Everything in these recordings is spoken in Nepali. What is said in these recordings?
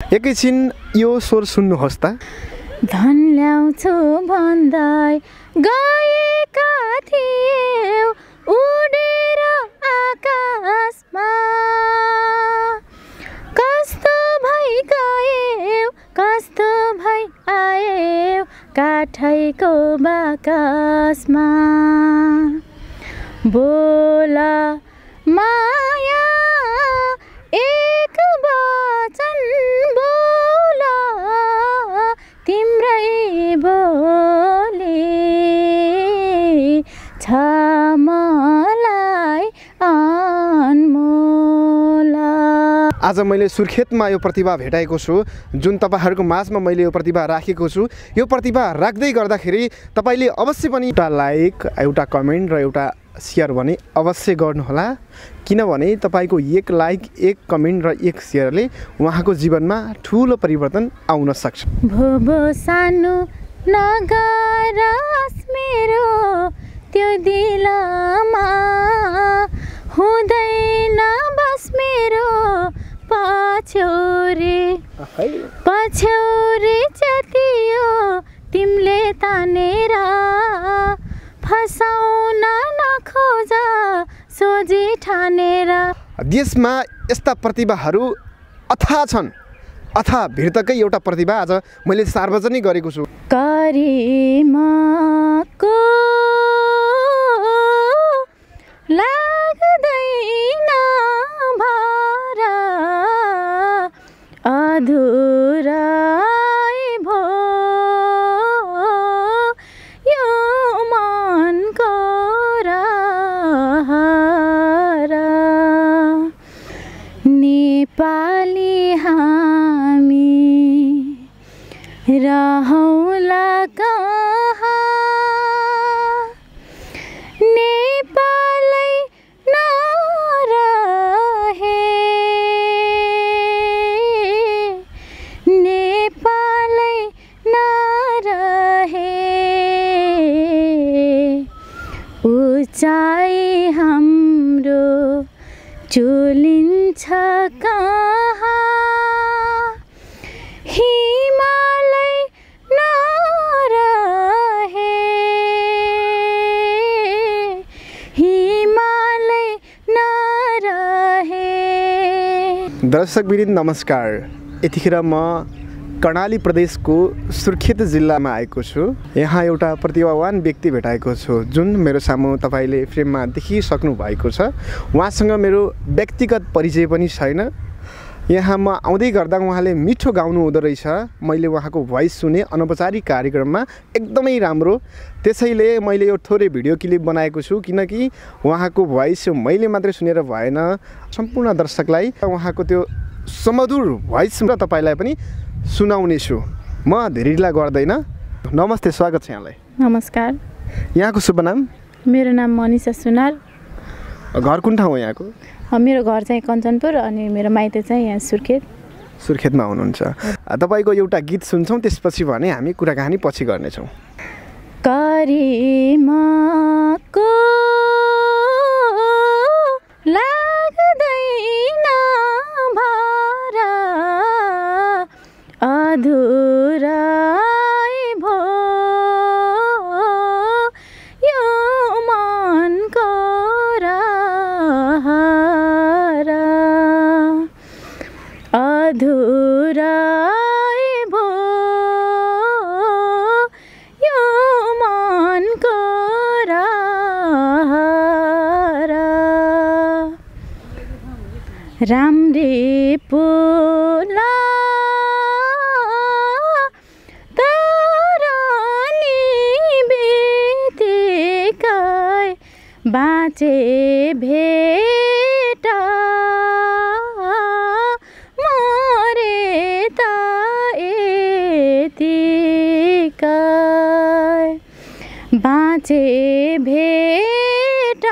एकैछिन यो स्वर सुन्नुहोस् त। धन ल्याउँछु भन्दै गएका थिए उडेर आकाशमा, कस्तो भई गयो कस्तो भई आयो काठैको बाकसमा। बोला माया एक वचन बोला तिम्रै बोली छ मलाई अनमोला। आज मैले सुर्खेतमा यो प्रतिभा भेटाएको छु, जुन तपाईहरुको माझमा मैले यो प्रतिभा राखेको छु। यो प्रतिभा राख्दै गर्दाखेरि तपाईले अवश्य पनि एउटा लाइक, एउटा कमेन्ट र एउटा शेयर भने अवश्य गर्नुहोला, किनभने तपाईको एक लाइक, एक कमेन्ट र एक शेयरले उहाँको जीवनमा ठूलो परिवर्तन आउन सक्छ। भोबो सानो नगरस मेरो त्यो दिलमा, हुँदैन बस मेरो पछ्यौरी पछ्यौरी जतियो तिमीले तानेर फसाउन नखोज सोझी ठानेर। देशमा यस्ता प्रतिभाहरू अथाह छन्, अथाह भिडतकै एउटा प्रतिभा आज मैले सार्वजनिक गरेको छु। करिमको लाग्दैन भर अधुरा भो यो मनको रहर। नेपाली हामी रहौला कहाँ, नेपालै नरहे नेपालै नरहे। उचाइ हाम्रो चुलिन्छ कहाँ, हिमालय नरहे हिमालय नरहे। दर्शकवृन्द नमस्कार। यतिखेर म कर्णाली प्रदेशको सुर्खेत जिल्लामा आएको छु। यहाँ एउटा प्रतिभावान व्यक्ति भेटाएको छु, जुन मेरो सामु तपाईले फ्रेममा देखिसक्नु भएको छ। उहाँसँग मेरो व्यक्तिगत परिचय पनि छैन। यहाँ म आउँदै गर्दा उहाँले मिठो गाउनु हुँदो रहेछ। मैले उहाँको भोइस सुने अनौपचारिक कार्यक्रममा, एकदमै राम्रो। त्यसैले मैले यो थोरै भिडियो क्लिप बनाएको छु, किनकि उहाँको भोइस मैले मात्रै सुनेर भएन, सम्पूर्ण दर्शकलाई उहाँको त्यो सुमधुर भोइस तपाईलाई पनि सुनाउने छु। म धेरै ढिला गर्दैन। नमस्ते, स्वागत छ यहाँलाई। नमस्कार। यहाँको शुभ नाम? मेरो नाम मनिषा सुनार। घर कुन ठाउँ हो यहाँको? मेरो घर चाहिँ कञ्चनपुर अनि मेरो माइती चाहिँ यहाँ सुर्खेत। सुर्खेतमा हुनुहुन्छ। तपाईको एउटा गीत सुन्छौँ, त्यसपछि भने हामी कुराकानी पछि गर्नेछौँ। करिमको लाग्दैन भर अधुरा भो यो मनको रहर। अधुरा भो यो मनको रहर। राम्री पुला बाँचे भेट मरे त यतिकै। बाँचे भेट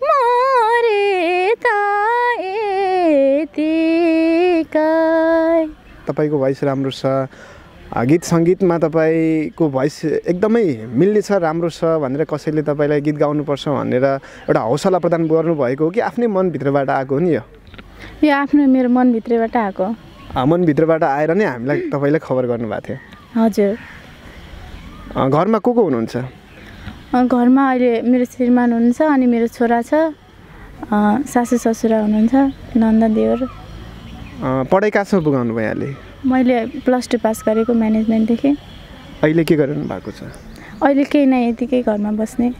मरे त यतिकै। तपाईको भोइस राम्रो छ। गीत सङ्गीतमा तपाईको भोइस एकदमै मिल्ने छ, राम्रो छ भनेर कसैले तपाईलाई गीत गाउनुपर्छ भनेर एउटा हौसला प्रदान गर्नुभएको हो कि आफ्नै मनभित्रबाट आएको हो नि? यो यो आफ्नो मेरो मनभित्रबाट आएको मनभित्रबाट आएर नै हामीलाई तपाईँले खबर गर्नुभएको थियो। हजुर। घरमा को हुनुहुन्छ? घरमा अहिले मेरो श्रीमान हुनुहुन्छ अनि मेरो छोरा छ, सासू ससुरा हुनुहुन्छ, नन्दा देवर। पढाइ कहाँसम्म पुगाउनु भयो यहाँले? मैले +2 पास गरेको म्यानेजमेन्टदेखि। अहिले के गरिरहनु भएको छ? अहिले केही नै, यतिकै घरमा बस्ने।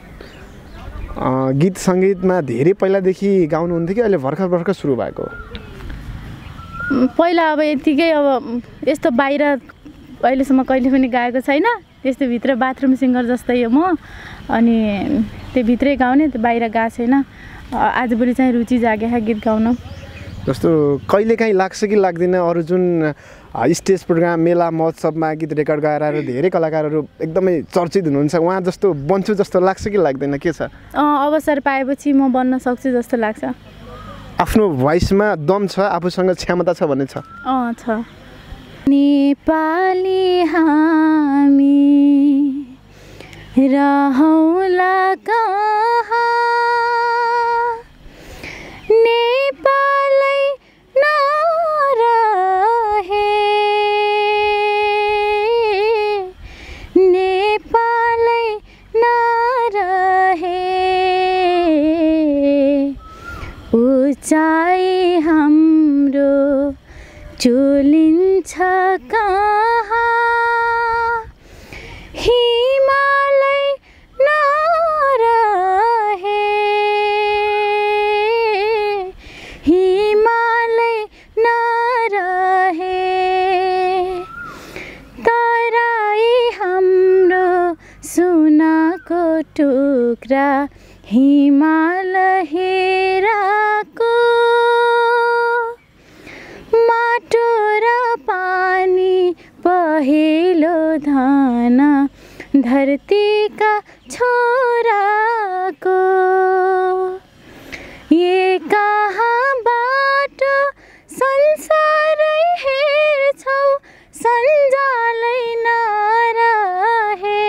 गीत सङ्गीतमा धेरै पहिलादेखि गाउनुहुन्थ्यो कि अहिले भर्खर भर्खर सुरु भएको? पहिला अब यतिकै, अब यस्तो बाहिर अहिलेसम्म कहिले पनि गाएको छैन, त्यस्तो भित्र बाथरुम सिङ्गर जस्तै हो म। अनि त्यो भित्रै गाउने, त्यो बाहिर गएको छैन। आजभोलि चाहिँ रुचि जाग्यो गीत गाउन। जस्तो कहिलेकाहीँ लाग्छ कि लाग्दैन अरू जुन स्टेज प्रोग्राम मेला महोत्सवमा गीत रेकर्ड गाएर धेरै कलाकारहरू एकदमै चर्चित हुनुहुन्छ, उहाँ जस्तो बन्छु जस्तो लाग्छ कि लाग्दैन? के छ? अवसर पाएपछि म बन्न सक्छु जस्तो लाग्छ। आफ्नो भोइसमा दम छ, आफूसँग क्षमता छ भन्ने छ? छ। नेपाली हामी रहौँला कहाँ, नेपालै नरहे, नेपालै नरहे, उचाइ हाम्रो चुलिन्छ कहाँ, हिमालय नरहे, हिमालय नरहे, तराई हाम्रो सुनको टुक्रा हिमाल हेराको, माटो र पानी पहेँलो धान धरतीका छोराको, ये कहाँबाट संसारै हेर्छौ सन्जालै नरहे,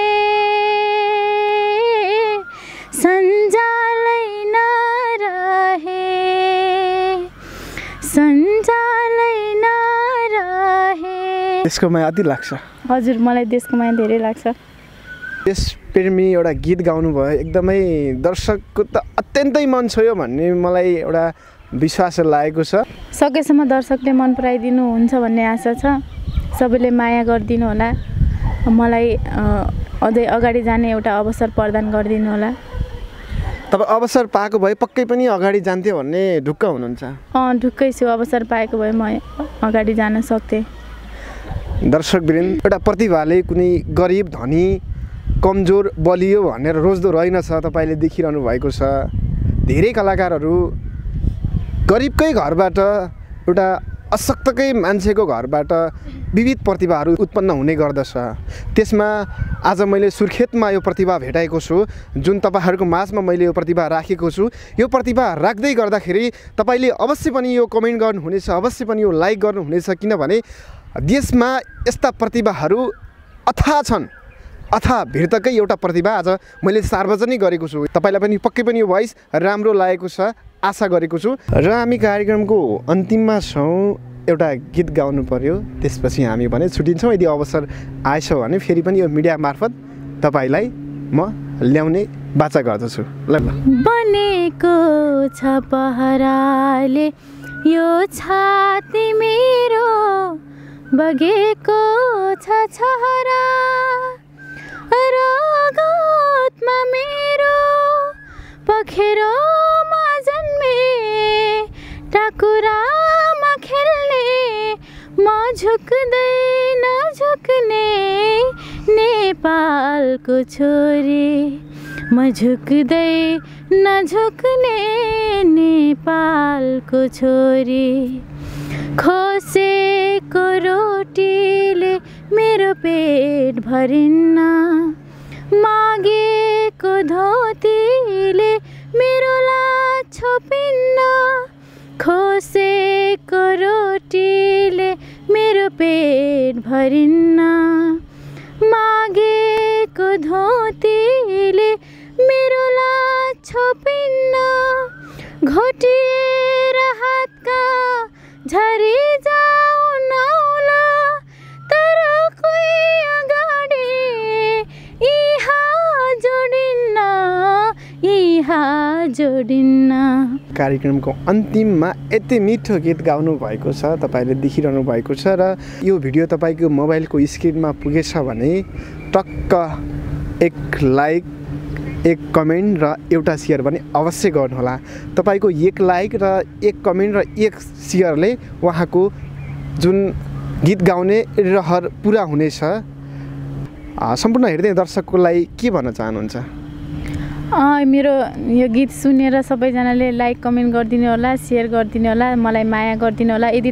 सन्जालै नरहे, सन्जालै नरहे। देशको माया अति लाग्छ। हजुर, मलाई देशको माया धेरै लाग्छ। देशप्रेमी एउटा गीत गाउनु भयो, एकदमै दर्शकको त अत्यन्तै मन छोयो भन्ने मलाई एउटा विश्वास लागेको छ। सकेसम्म दर्शकले मन पराइदिनु हुन्छ भन्ने आशा छ। सबैले माया गरिदिनु होला, मलाई अझै अगाडि जाने एउटा अवसर प्रदान गरिदिनु होला। तपाईँ अवसर पाएको भए पक्कै पनि अगाडि जान्थ्यो भन्ने ढुक्क हुनुहुन्छ? ढुक्कै छु। अवसर पाएको भए म अगाडि जान सक्थेँ। दर्शकवृन्द, एउटा प्रतिभाले कुनै गरिब धनी कमजोर बलियो भनेर रोज्दो रहेनछ। तपाईँले देखिरहनु भएको छ धेरै कलाकारहरू गरिबकै घरबाट, एउटा अशक्तकै मान्छेको घरबाट विविध प्रतिभाहरू उत्पन्न हुने गर्दछ। त्यसमा आज मैले सुर्खेतमा यो प्रतिभा भेटाएको छु, जुन तपाईँहरूको माझमा मैले यो प्रतिभा राखेको छु। यो प्रतिभा राख्दै गर्दाखेरि तपाईँले अवश्य पनि यो कमेन्ट गर्नुहुनेछ, अवश्य पनि यो लाइक गर्नुहुनेछ, किनभने देशमा यस्ता प्रतिभाहरू अथाह छन्। अथाह भिर्तकै एउटा प्रतिभा आज मैले सार्वजनिक गरेको छु। तपाईँलाई पनि पक्कै पनि यो भोइस राम्रो लागेको छ आशा गरेको छु। र हामी कार्यक्रमको अन्तिममा छौँ। एउटा गीत गाउनु पर्यो, त्यसपछि हामी भने छुट्टिन्छौँ। यदि अवसर आएछ भने फेरि पनि यो मिडिया मार्फत तपाईँलाई म ल्याउने बाचा गर्दछु। ल बनेको छ पहराले यो छाती मेरो, बगेको छ छहरा रगतमा मेरो, पखेरोमा जन्मे टाकुरामा खेल्ने, म झुक्दै नझुक्ने नेपालको छोरी, म झुक्दै नझुक्ने नेपालको छोरी। खोसेको रोटीले मेरो पेट भरिन्न, मागेको धोतीले मेरो लाज छोपिन्न, खोसेको रोटीले मेरो पेट भरिन्न, मागेको धोतीले मेरो लाज छोपिन्न, घोटिएर हातका जोडिन्न। कार्यक्रमको अन्तिममा यति मिठो गीत गाउनु भएको छ, तपाईँले देखिरहनु भएको छ र यो भिडियो तपाईँको मोबाइलको स्क्रिनमा पुगेछ भने टक्क एक लाइक, एक कमेन्ट र एउटा सेयर पनि अवश्य गर्नुहोला। तपाईँको एक लाइक र एक कमेन्ट र एक सेयरले उहाँको जुन गीत गाउने रहर पुरा हुनेछ। सम्पूर्ण हेर्दै दर्शकको लागि के भन्न चाहनुहुन्छ? मेरो यो गीत सुनेर सबैजनाले लाइक कमेन्ट गरिदिनु होला, सेयर गरिदिनु होला, मलाई माया गरिदिनु होला। यदि